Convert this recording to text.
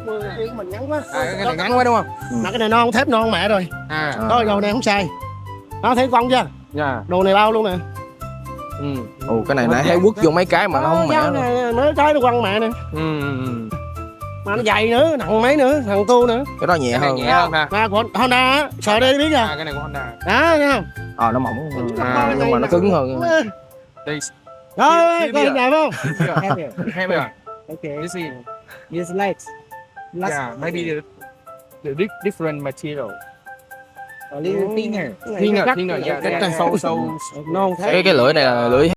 khúc của mình ngắn quá. Cái này ngắn quá đúng không? Mà cái này non, thép non mẹ rồi. Thôi đồ này không xài. Nó thấy con chưa? Dạ. Đồ này bao luôn nè. Ồ, cái này nãy thấy quất vô mấy cái mà nó không mẻ luôn. Này mới cái nó quăng mẹ nè. Mà nó dày nữa, nặng mấy nữa, thằng tu nữa. Cái đó nhẹ hơn. Nhẹ hơn nè. Mà của Honda á, sờ đây biết à. Cái này của Honda. Đó, thấy không? Nó mỏng nhưng mà nó cứng hơn. Đây. Rồi, coi hình này không? Heavier. Okay. This is Yes, light. yeah, maybe the different material. A little thinner. Thinner, yeah. Cách này So non thế. cái lưỡi này là lưỡi